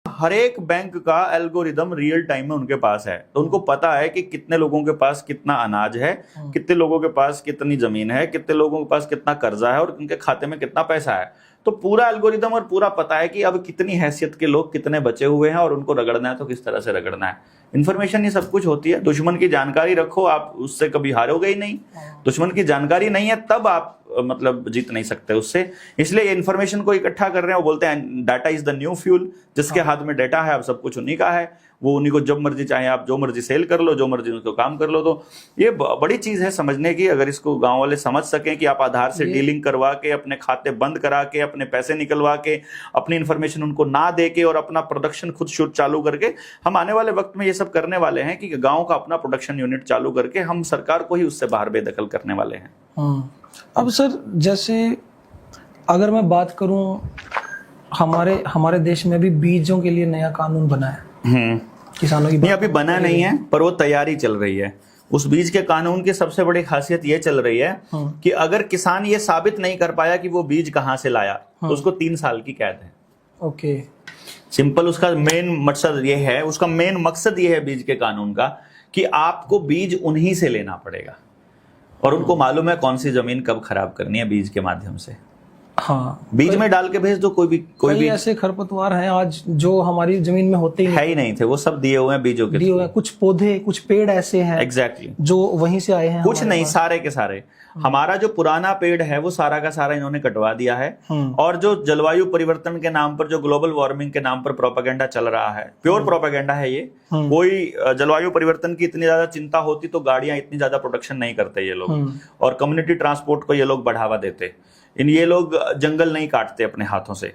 हर एक बैंक का algorithm real time में उनके पास है, तो उनको पता है कि कितने लोगों के पास कितना अनाज है, कितने लोगों के पास कितनी जमीन है, कितने लोगों के पास कितना कर्जा है और उनके खाते में कितना पैसा है। तो पूरा एल्गोरिदम और पूरा पता है कि अब कितनी हैसियत के लोग कितने बचे हुए हैं और उनको रगड़ना है तो किस तरह से रगड़ना है। इन्फॉर्मेशन ये सब कुछ होती है। दुश्मन की जानकारी रखो, आप उससे कभी हारोगे ही नहीं। दुश्मन की जानकारी नहीं है तब आप मतलब जीत नहीं सकते उससे। इसलिए ये इन्फॉर्मेशन को इकट्ठा कर रहे हैं। वो बोलते हैं data is the new fuel. जिसके हाथ में डाटा है अब सब कुछ उन्हीं का है, वो उन्हीं को जब मर्जी चाहे आप जो मर्जी सेल कर लो, जो मर्जी उनको काम कर लो। तो ये बड़ी चीज है समझने की। अगर इसको गांव वाले समझ सकें कि आप आधार से डीलिंग करवा के, अपने खाते बंद करा के, अपने पैसे निकलवा के, अपनी इन्फॉर्मेशन उनको ना दे के और अपना प्रोडक्शन खुद शुरू चालू करके, हम आने वाले वक्त में ये सब करने वाले हैं कि गांव का अपना प्रोडक्शन यूनिट चालू करके हम सरकार को ही उससे बाहर बेदखल करने वाले हैं। अब सर जैसे अगर मैं बात करूं, हमारे देश में भी बीजों के लिए नया कानून बना है किसानों की। नहीं, अभी बना नहीं है पर वो तैयारी चल रही है। उस बीज के कानून की सबसे बड़ी खासियत ये चल रही है कि अगर किसान ये साबित नहीं कर पाया कि वो बीज कहां से लाया तो उसको 3 साल की कैद है। Okay, simple. उसका मेन मकसद ये है, उसका मेन मकसद ये है बीज के कानून का कि आपको बीज उन्हीं से लेना पड़ेगा और उनको मालूम है कौन सी जमीन कब खराब करनी है बीज के माध्यम से। हाँ, बीज में डाल के भेज दो। कोई भी ऐसे खरपतवार हैं आज जो हमारी जमीन में होते ही नहीं थे, वो सब दिए हुए हैं बीजों के। दिए हुए हैं। कुछ पौधे, कुछ पेड़ ऐसे हैं एग्जैक्टली जो वहीं से आए हैं। कुछ नहीं, सारे के सारे। हमारा जो पुराना पेड़ है वो सारा का सारा इन्होंने कटवा दिया है। और जो जलवायु परिवर्तन के नाम पर, जो ग्लोबल वार्मिंग के नाम पर प्रोपेगेंडा चल रहा है, प्योर प्रोपेगेंडा है ये। कोई जलवायु परिवर्तन की इतनी ज्यादा चिंता होती तो गाड़ियां इतनी ज्यादा प्रोडक्शन नहीं करते ये लोग, और कम्युनिटी ट्रांसपोर्ट को ये लोग बढ़ावा देते। ये लोग जंगल नहीं काटते अपने हाथों से।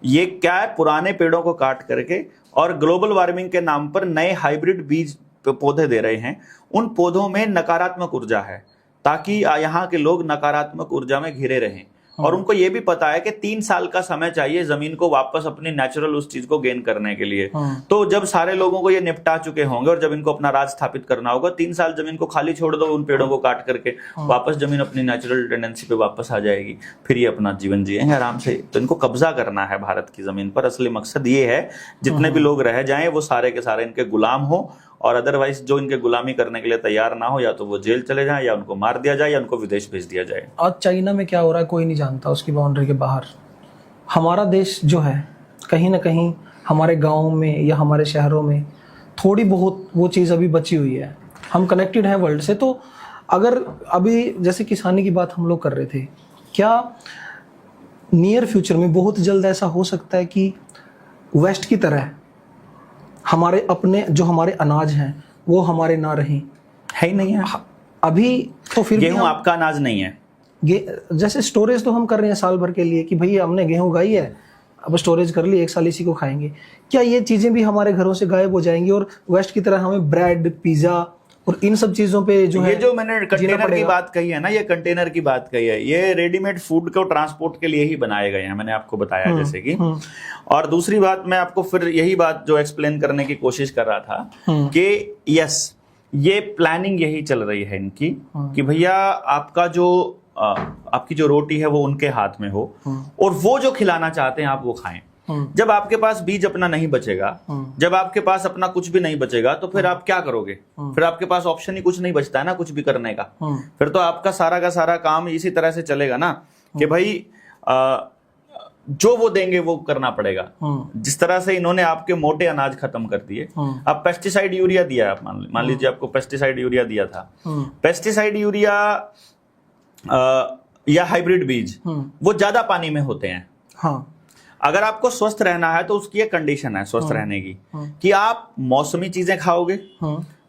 ये क्या है, पुराने पेड़ों को काट करके और ग्लोबल वार्मिंग के नाम पर नए हाइब्रिड बीज पौधे दे रहे हैं। उन पौधों में नकारात्मक ऊर्जा है ताकि यहाँ के लोग नकारात्मक ऊर्जा में घिरे रहें। और उनको ये भी पता है कि 3 साल का समय चाहिए जमीन को वापस अपनी नेचुरल उस चीज को गेन करने के लिए। तो जब सारे लोगों को ये निपटा चुके होंगे और जब इनको अपना राज स्थापित करना होगा, 3 साल जमीन को खाली छोड़ दो, उन पेड़ों को काट करके वापस जमीन अपनी नेचुरल टेंडेंसी पे वापस आ जाएगी। फिर ये अपना जीवन जिएंगे आराम से। तो इनको कब्जा करना है भारत की जमीन पर। असली मकसद ये है जितने भी लोग रह जाएं वो सारे के सारे इनके गुलाम हो, और अदरवाइज जो इनके गुलामी करने के लिए तैयार ना हो, या तो वो जेल चले जाएं, या उनको मार दिया जाए, या उनको विदेश भेज दिया जाए। आज चाइना में क्या हो रहा है कोई नहीं जानता, उसकी बाउंड्री के बाहर। हमारा देश जो है कहीं ना कहीं हमारे गाँव में या हमारे शहरों में थोड़ी बहुत वो चीज़ अभी बची हुई है। हम कनेक्टेड हैं वर्ल्ड से। तो अगर अभी जैसे किसानी की बात हम लोग कर रहे थे, क्या नियर फ्यूचर में बहुत जल्द ऐसा हो सकता है कि वेस्ट की तरह हमारे अपने जो हमारे अनाज हैं वो हमारे ना रहें? है ही नहीं है अभी। तो फिर गेहूं आपका अनाज नहीं है। जैसे स्टोरेज तो हम कर रहे हैं साल भर के लिए कि भैया हमने गेहूं उगाई है, अब स्टोरेज कर ली, 1 साल इसी को खाएंगे। क्या ये चीजें भी हमारे घरों से गायब हो जाएंगी और वेस्ट की तरह हमें ब्रेड, पिज्जा और इन सब चीजों पे जो है, ये जो मैंने कंटेनर की बात कही है ना, ये कंटेनर की बात कही है, ये रेडीमेड फूड को ट्रांसपोर्ट के लिए ही बनाए गए हैं, मैंने आपको बताया जैसे कि। और दूसरी बात मैं आपको फिर यही बात जो एक्सप्लेन करने की कोशिश कर रहा था कि यस, ये प्लानिंग यही चल रही है इनकी कि भैया आपकी जो रोटी है वो उनके हाथ में हो और वो जो खिलाना चाहते हैं आप वो खाएं। जब आपके पास बीज अपना नहीं बचेगा, जब आपके पास अपना कुछ भी नहीं बचेगा, तो फिर आप क्या करोगे? फिर आपके पास ऑप्शन ही कुछ नहीं बचता है ना कुछ भी करने का। फिर तो आपका सारा का सारा काम इसी तरह से चलेगा ना कि भाई जो वो देंगे वो करना पड़ेगा। जिस तरह से इन्होंने आपके मोटे अनाज खत्म कर दिए। अब पेस्टिसाइड यूरिया दिया, आप मान लीजिए आपको पेस्टिसाइड यूरिया दिया था। पेस्टिसाइड यूरिया या हाइब्रिड बीज वो ज्यादा पानी में होते हैं। हाँ, अगर आपको स्वस्थ रहना है तो उसकी एक कंडीशन है स्वस्थ रहने की कि आप मौसमी चीजें खाओगे,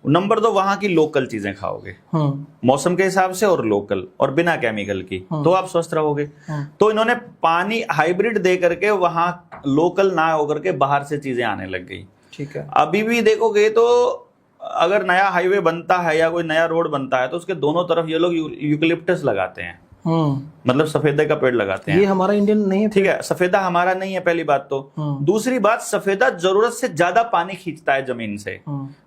नंबर 2 वहां की लोकल चीजें खाओगे, मौसम के हिसाब से और लोकल और बिना केमिकल की, तो आप स्वस्थ रहोगे। तो इन्होंने पानी हाइब्रिड दे करके वहां लोकल ना होकर के बाहर से चीजें आने लग गई। ठीक है। अभी भी देखोगे तो अगर नया हाईवे बनता है या कोई नया रोड बनता है तो उसके दोनों तरफ ये लोग यूकलिप्टस लगाते हैं, मतलब सफेदे का पेड़ लगाते हैं। ये हमारा इंडियन नहीं है। ठीक है, सफेदा हमारा नहीं है पहली बात तो। दूसरी बात, सफेदा जरूरत से ज्यादा पानी खींचता है जमीन से।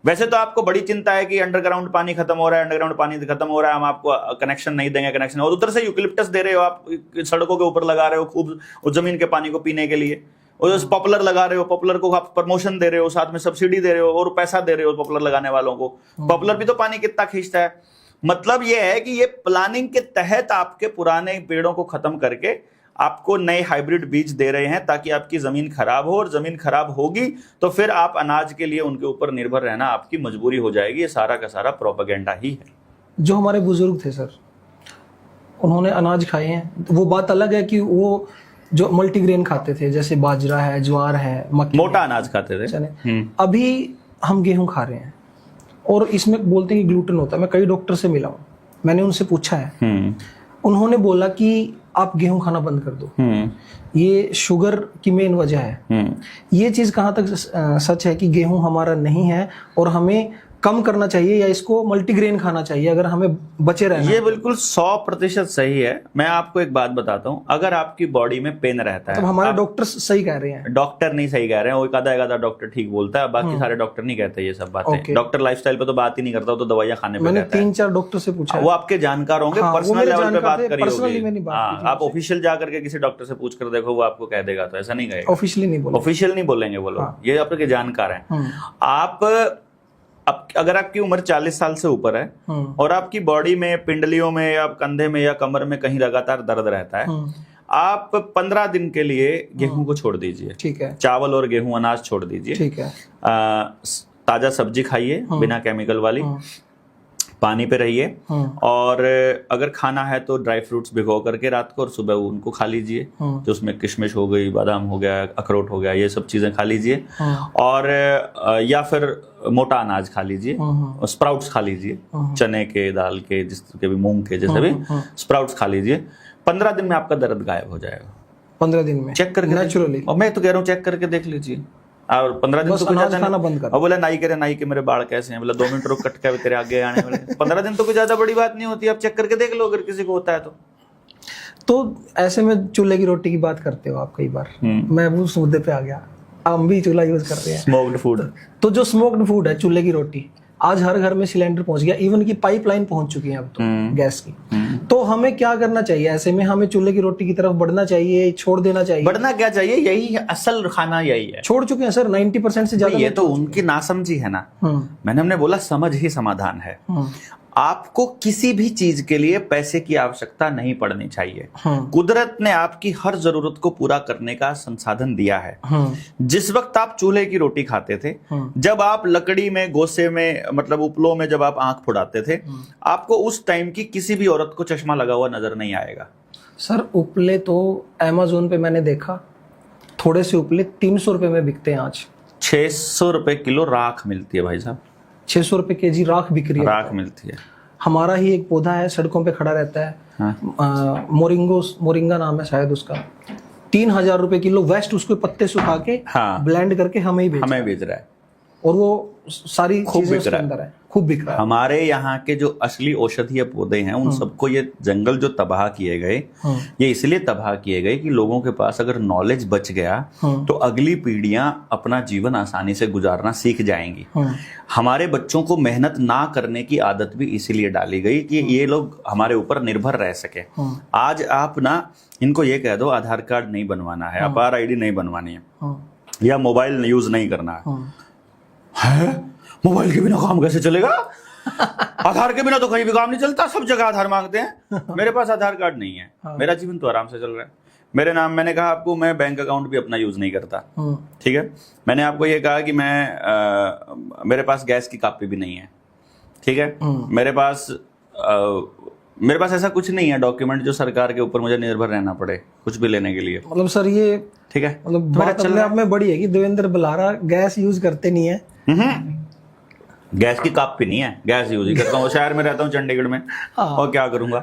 वैसे तो आपको बड़ी चिंता है कि अंडरग्राउंड पानी खत्म हो रहा है, अंडरग्राउंड पानी खत्म हो रहा है, हम आपको कनेक्शन नहीं देंगे, कनेक्शन। और उधर से यूकलिप्टस दे रहे हो आप, सड़कों के ऊपर लगा रहे हो खूब उस जमीन के पानी को पीने के लिए, और पॉपुलर लगा रहे हो, पॉपुलर को आप प्रमोशन दे रहे हो, साथ में सब्सिडी दे रहे हो और पैसा दे रहे हो पॉपुलर लगाने वालों को। पॉपुलर भी तो पानी कितना खींचता है। मतलब ये है कि ये प्लानिंग के तहत आपके पुराने पेड़ों को खत्म करके आपको नए हाइब्रिड बीज दे रहे हैं, ताकि आपकी जमीन खराब हो, और जमीन खराब होगी तो फिर आप अनाज के लिए उनके ऊपर निर्भर रहना आपकी मजबूरी हो जाएगी। ये सारा का सारा प्रोपेगेंडा ही है। जो हमारे बुजुर्ग थे सर, उन्होंने अनाज खाए हैं, वो बात अलग है कि वो जो मल्टीग्रेन खाते थे, जैसे बाजरा है, ज्वार है, मक्की, मोटा अनाज खाते थे। चने। अभी हम गेहूं खा रहे हैं और इसमें बोलते हैं कि ग्लूटेन होता है। मैं कई डॉक्टर से मिला हूँ, मैंने उनसे पूछा है, उन्होंने बोला कि आप गेहूं खाना बंद कर दो, ये शुगर की मेन वजह है। ये चीज कहाँ तक सच है कि गेहूं हमारा नहीं है और हमें कम करना चाहिए या इसको मल्टीग्रेन खाना चाहिए अगर हमें बचे रहना? ये बिल्कुल 100% सही है। मैं आपको एक बात बताता हूँ, अगर आपकी बॉडी में पेन रहता है, तो हमारे डॉक्टर सही कह रहे हैं। डॉक्टर नहीं सही कह रहे हैं, वो एक आधा डॉक्टर ठीक बोलता है, बाकी सारे डॉक्टर नहीं कहते ये सब बातें। डॉक्टर लाइफस्टाइल पे तो बात ही नहीं करता, तो दवाइयां खाने पे मैंने 3-4 डॉक्टर से पूछा, वो आपके जानकार होंगे, पर्सनल लेवल पे बात करी होगी। आप ऑफिशियल जाकर के किसी डॉक्टर से पूछ कर देखो, वो आपको कह देगा, तो ऐसा नहीं कहेगा। ऑफिशियल नहीं बोलेंगे वो लोग, ये आपके जानकार हैं। आप अब अगर आपकी उम्र 40 साल से ऊपर है और आपकी बॉडी में, पिंडलियों में या कंधे में या कमर में कहीं लगातार दर्द रहता है, आप 15 दिन के लिए गेहूं को छोड़ दीजिए। ठीक है। चावल और गेहूं अनाज छोड़ दीजिए। ठीक है। ताजा सब्जी खाइए बिना केमिकल वाली, पानी पे रहिए, और अगर खाना है तो ड्राई फ्रूट्स भिगो करके रात को और सुबह उनको खा लीजिए, जो उसमें किशमिश हो गई, बादाम हो गया, अखरोट हो गया, ये सब चीजें खा लीजिए। और या फिर मोटा अनाज खा लीजिए, स्प्राउट्स खा लीजिए, चने के, दाल के, जिसके भी, मूंग के, जैसे भी स्प्राउट्स खा लीजिए। 15 दिन में आपका दर्द गायब हो जाएगा। 15 दिन में चेक करके नेचुरली। और मैं तो कह रहा हूँ चेक करके देख लीजिए। और 15 दिन तो कुछ ज्यादा खाना बंद कर। और बोला नाई के मेरे बाल कैसे हैं, बोला 2 मिनट रुक, कट के तेरे आगे आने वाले। 15 दिन तो कोई ज्यादा बड़ी बात नहीं होती, आप चेक करके देख लो अगर किसी को होता है तो ऐसे में चूल्हे की रोटी की बात करते हो आप कई बार, मैं उस मुद्दे पे आ गया। हम भी चूल्हा यूज करते हैं, स्मोक्ड फूड। तो जो स्मोक्ड फूड है, चूल्हे की रोटी, आज हर घर में सिलेंडर पहुंच गया, इवन की पाइपलाइन पहुंच चुकी है अब तो गैस की। तो हमें क्या करना चाहिए ऐसे में? हमें चूल्हे की रोटी की तरफ बढ़ना चाहिए, छोड़ देना चाहिए? बढ़ना क्या चाहिए, यही है असल खाना, यही है। छोड़ चुके हैं सर 90% से ज्यादा। ये तो उनकी नासमझी है ना। हमने बोला समझ ही समाधान है। आपको किसी भी चीज के लिए पैसे की आवश्यकता नहीं पड़नी चाहिए। कुदरत ने आपकी हर जरूरत को पूरा करने का संसाधन दिया है। जिस वक्त आप चूल्हे की रोटी खाते थे, जब आप लकड़ी में, गोसे में, मतलब उपलों में जब आप आंख फुड़ाते थे, आपको उस टाइम की किसी भी औरत को चश्मा लगा हुआ नजर नहीं आएगा। सर उपले तो अमेज़न पे मैंने देखा, थोड़े से उपले 300 रुपए में बिकते हैं आज। 600 रुपए किलो राख मिलती है भाई साहब। 600 रुपए केजी राख बिक रही है। राख मिलती है। हमारा ही एक पौधा है, सड़कों पे खड़ा रहता है। हाँ? मोरिंगा नाम है शायद उसका। 3000 रुपए किलो वेस्ट, उसको पत्ते सुखा के ब्लेंड करके हमें बेच रहा है। और वो सारी चीजें उसके अंदर है, खूब बिक रहा है। हमारे यहाँ के जो असली औषधीय पौधे हैं, उन सबको ये जंगल जो तबाह किए गए, ये इसलिए तबाह किए गए कि लोगों के पास अगर नॉलेज बच गया तो अगली पीढ़ियां अपना जीवन आसानी से गुजारना सीख जाएंगी। हमारे बच्चों को मेहनत ना करने की आदत भी इसीलिए डाली गई कि ये लोग हमारे ऊपर निर्भर रह सके। आज आप ना इनको ये कह दो आधार कार्ड नहीं बनवाना है, अपार आईडी नहीं बनवानी है, या मोबाइल यूज नहीं करना है, मोबाइल के बिना काम कैसे चलेगा? आधार के बिना तो कहीं भी काम नहीं चलता, सब जगह आधार मांगते हैं। मेरे पास आधार कार्ड नहीं है, मेरा जीवन तो आराम से चल रहा है। मेरे नाम, मैंने कहा आपको, मैं बैंक अकाउंट भी अपना यूज नहीं करता, ठीक है। मैंने आपको ये कहा कि मैं मेरे पास गैस की कॉपी भी नहीं है, ठीक है। मेरे पास ऐसा कुछ नहीं है डॉक्यूमेंट जो सरकार के ऊपर मुझे निर्भर रहना पड़े कुछ भी लेने के लिए। मतलब सर ये ठीक है, मतलब बात अपने आप में बड़ी है कि देवेंद्र बलारा गैस यूज करते नहीं है। गैस की कॉपी नहीं है, गैस यूज ही करता हूँ। शहर में रहता हूँ, चंडीगढ़ में, और क्या करूंगा?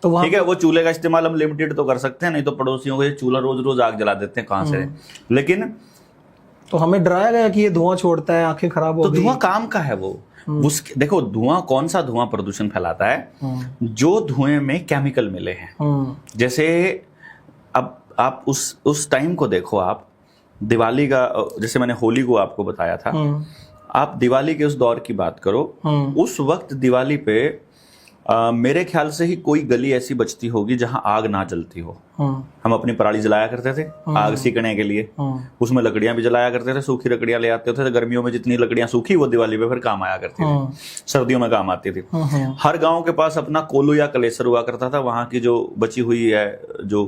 तो ठीक है, वो चूल्हे का इस्तेमाल हम लिमिटेड तो कर सकते हैं, नहीं तो पड़ोसियों को ये चूल्हा रोज रोज आग जला देते हैं कहां से। लेकिन तो हमें डराया गया कि ये धुआं छोड़ता है, आंखें खराब हो गई। तो धुआं काम का है वो। देखो धुआं, कौन सा धुआं प्रदूषण फैलाता है? जो धुएं में केमिकल मिले हैं। जैसे अब आप उस टाइम को देखो, आप दिवाली का, जैसे मैंने होली को आपको बताया था, आप दिवाली के उस दौर की बात करो। उस वक्त दिवाली पे मेरे ख्याल से ही कोई गली ऐसी बचती होगी जहां आग ना जलती हो। हम अपनी पराली जलाया करते थे आग सीखने के लिए, उसमें लकड़ियां भी जलाया करते थे, सूखी लकड़ियां ले आते थे। गर्मियों में जितनी लकड़ियां सूखी वो दिवाली पे फिर काम आया करती थी, सर्दियों में काम आती थी। हर गांव के पास अपना कोलू या कलेसर हुआ करता था। वहां की जो बची हुई है, जो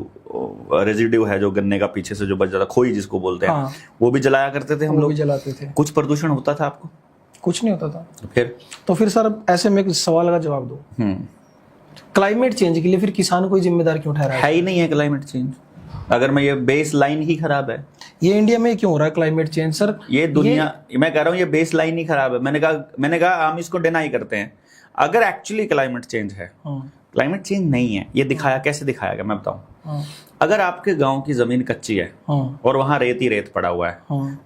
रेजिड्यू है, जो गन्ने का पीछे से जो बच जाता, खोई जिसको बोलते हैं, वो भी जलाया करते थे हम लोग। जलाते थे। कुछ प्रदूषण होता था आपको? कुछ नहीं होता था। फिर सर ऐसे में एक सवाल का जवाब दो, क्लाइमेट चेंज के लिए फिर किसान कोई जिम्मेदार क्यों ठहरा है? ही नहीं है क्लाइमेट चेंज। अगर मैं ये बेस लाइन ही खराब है, ये इंडिया में क्यों हो रहा है क्लाइमेट चेंज सर? ये दुनिया, मैं कह रहा हूँ ये बेस लाइन ही खराब है। मैंने कहा हम इसको डिनाई करते हैं। अगर एक्चुअली क्लाइमेट चेंज है, क्लाइमेट चेंज नहीं है, ये दिखाया कैसे दिखाया गया मैं बताऊं। अगर आपके गांव की जमीन कच्ची है और वहां रेत ही रेत पड़ा हुआ है,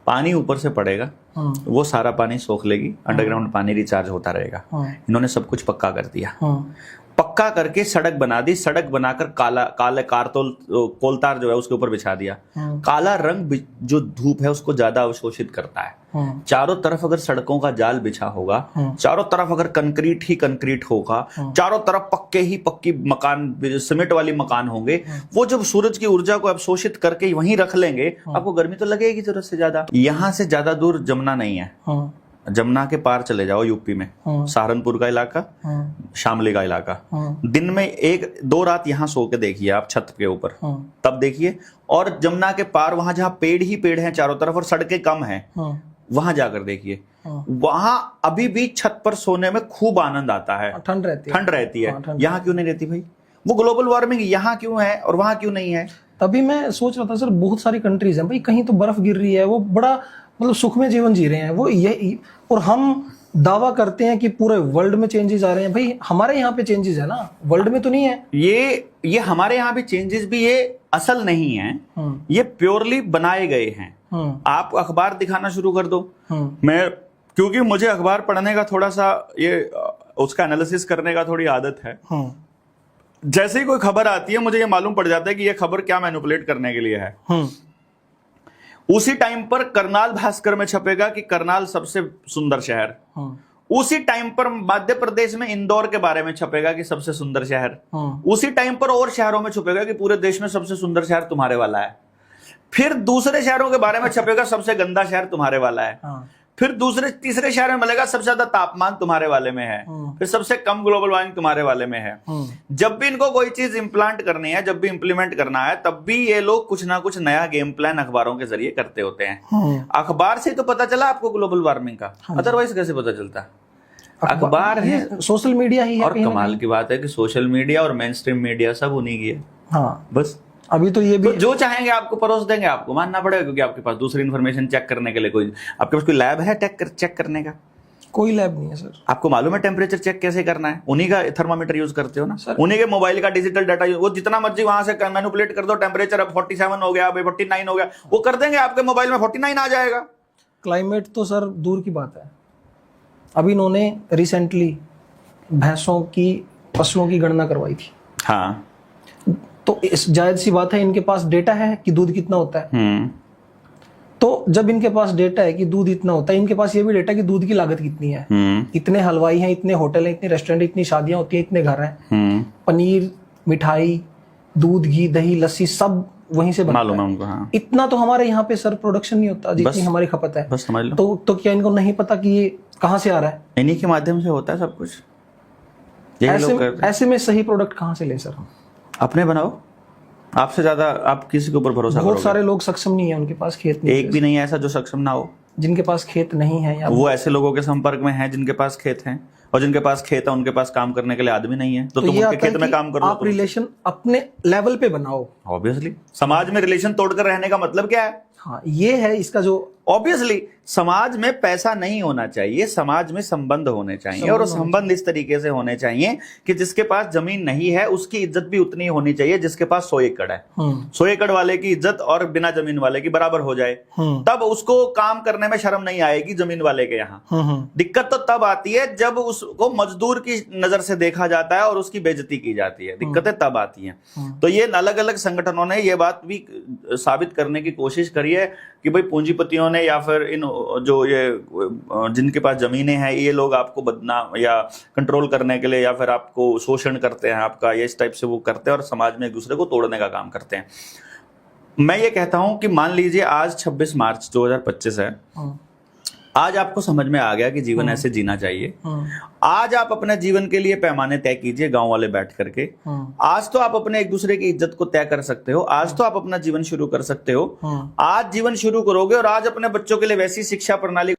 पानी ऊपर से पड़ेगा, वो सारा पानी सोख लेगी, अंडरग्राउंड पानी रिचार्ज होता रहेगा। इन्होंने सब कुछ पक्का कर दिया, पक्का करके सड़क बना दी, सड़क बनाकर काले कोलतार जो है उसके ऊपर बिछा दिया। काला रंग जो धूप है उसको ज्यादा अवशोषित करता है। चारों तरफ अगर सड़कों का जाल बिछा होगा, चारों तरफ अगर कंक्रीट ही कंक्रीट होगा, चारों तरफ पक्के ही पक्की मकान, सीमेंट वाली मकान होंगे, वो जब सूरज की ऊर्जा को अवशोषित करके वहीं रख लेंगे, आपको गर्मी तो लगेगी जरूरत से ज्यादा। यहाँ से ज्यादा दूर जमुना नहीं है, जमुना के पार चले जाओ यूपी में, सहारनपुर का इलाका, शामली का इलाका, दिन में 1-2 रात यहाँ सो के देखिए आप छत के ऊपर, तब देखिए। और जमुना के पार वहां जहाँ पेड़ ही पेड़ हैं चारों तरफ और सड़कें कम हैं, वहां जाकर देखिए, वहां अभी भी छत पर सोने में खूब आनंद आता है, ठंड रहती है। यहाँ क्यों नहीं रहती भाई? वो ग्लोबल वार्मिंग यहाँ क्यों है और वहां क्यों नहीं है? तभी मैं सोच रहा था सर, बहुत सारी कंट्रीज हैं भाई, कहीं तो बर्फ गिर रही है, वो बड़ा मतलब सुख में जीवन जी रहे हैं वो, ये और हम दावा करते हैं कि पूरे वर्ल्ड में चेंजेस आ रहे हैं। भाई हमारे यहाँ पे चेंजेस है ना, वर्ल्ड में तो नहीं है। ये हमारे यहाँ पे चेंजेस भी ये असल नहीं है, ये प्योरली बनाए गए हैं। आप अखबार दिखाना शुरू कर दो, मैं क्योंकि मुझे अखबार पढ़ने का थोड़ा सा ये उसका एनालिसिस करने का थोड़ी आदत है। जैसे ही कोई खबर आती है मुझे ये मालूम पड़ जाता है कि ये खबर क्या मैनिपुलेट करने के लिए है। उसी टाइम पर करनाल भास्कर में छपेगा कि करनाल सबसे सुंदर शहर, उसी टाइम पर मध्य प्रदेश में इंदौर के बारे में छपेगा कि सबसे सुंदर शहर, उसी टाइम पर और शहरों में छपेगा कि पूरे देश में सबसे सुंदर शहर तुम्हारे वाला है। फिर दूसरे शहरों के बारे में छपेगा सबसे गंदा शहर तुम्हारे वाला है। फिर दूसरे तीसरे शहर में मिलेगा सबसे ज्यादा तापमान तुम्हारे वाले में है, फिर सबसे कम ग्लोबल वार्मिंग तुम्हारे वाले में है। जब भी इनको कोई चीज इंप्लांट करनी है, जब भी इंप्लीमेंट करना है, तब भी ये लोग कुछ ना कुछ नया गेम प्लान अखबारों के जरिए करते होते हैं। अखबार से तो पता चला आपको ग्लोबल वार्मिंग का, अदरवाइज कैसे पता चलता? अखबार है, सोशल मीडिया ही है। और कमाल की बात है कि सोशल मीडिया और मेन स्ट्रीम मीडिया सब उन्हीं की है। हाँ बस अभी तो ये भी तो जो चाहेंगे आपको परोस देंगे, आपको मानना पड़ेगा, क्योंकि आपके पास दूसरी इन्फॉर्मेशन चेक करने के लिए आपके पास कोई लैब है चेक करने का? कोई लैब नहीं है सर। आपको मालूम है टेम्परेचर चेक कैसे करना है? उन्हीं का थर्मामीटर यूज करते हो ना सर, उन्हीं के मोबाइल का डिजिटल डाटा, वो जितना मर्जी वहां से मैनिपुलेट कर दो, टेम्परेचर अब 47 हो गया, अब 49 हो गया, वो कर देंगे, आपके मोबाइल में 49 आ जाएगा। क्लाइमेट तो सर दूर की बात है। अभी इन्होंने रिसेंटली भैंसों की पशुओं की गणना करवाई थी। हाँ, तो इस जायज सी बात है, इनके पास डेटा है कि दूध कितना होता है। तो जब इनके पास डेटा है कि दूध इतना होता है, इनके पास ये भी डेटा है कि दूध की लागत कितनी है। इतने हलवाई हैं, इतने होटल हैं, इतने रेस्टोरेंट, इतनी शादियां होती हैं, इतने घर हैं, पनीर, मिठाई, दूध, घी, दही, लस्सी सब वहीं से बनता है। उनको, हाँ। इतना तो हमारे यहाँ पे सर प्रोडक्शन नहीं होता जितनी हमारी खपत है। बस समझ लो। तो क्या इनको नहीं पता कि ये कहाँ से आ रहा है? इन्हीं के माध्यम से होता है सब कुछ। ऐसे में सही प्रोडक्ट कहाँ से ले सर हम? अपने बनाओ, आपसे ज्यादा आप किसी के ऊपर भरोसा करोगे? बहुत सारे लोग सक्षम नहीं है, उनके पास खेत नहीं। एक भी नहीं है ऐसा जो सक्षम ना हो। जिनके पास खेत नहीं है, या वो ऐसे लोगों के संपर्क में हैं जिनके पास खेत हैं, और जिनके पास खेत है उनके पास काम करने के लिए आदमी नहीं है, तो तुम उनके खेत में काम करो। आप रिलेशन अपने लेवल पे बनाओ। ऑब्वियसली समाज में रिलेशन तोड़कर रहने का मतलब क्या है? हाँ, ये है इसका जो ऑब्वियसली समाज में पैसा नहीं होना चाहिए, समाज में संबंध होने चाहिए, और संबंध इस तरीके से होने चाहिए कि जिसके पास जमीन नहीं है उसकी इज्जत भी उतनी होनी चाहिए जिसके पास 100 एकड़ है। 100 एकड़ वाले की इज्जत और बिना जमीन वाले की बराबर हो जाए, तब उसको काम करने में शर्म नहीं आएगी जमीन वाले के यहाँ। दिक्कत तो तब आती है जब उसको मजदूर की नजर से देखा जाता है और उसकी बेइज्जती की जाती है, दिक्कतें तब आती हैं। तो ये अलग अलग संगठनों ने ये बात भी साबित करने की कोशिश करी है कि भाई पूंजीपतियों ने या फिर इन जो ये जिनके पास जमीनें हैं ये लोग आपको बदनाम या कंट्रोल करने के लिए या फिर आपको शोषण करते हैं आपका, ये इस टाइप से वो करते हैं और समाज में एक दूसरे को तोड़ने का काम करते हैं। मैं ये कहता हूं कि मान लीजिए आज 26 मार्च 2025 है, आज आपको समझ में आ गया कि जीवन ऐसे जीना चाहिए। आज आप अपने जीवन के लिए पैमाने तय कीजिए गांव वाले बैठ करके। आज तो आप अपने एक दूसरे की इज्जत को तय कर सकते हो, आज तो आप अपना जीवन शुरू कर सकते हो। आज जीवन शुरू करोगे और आज अपने बच्चों के लिए वैसी शिक्षा प्रणाली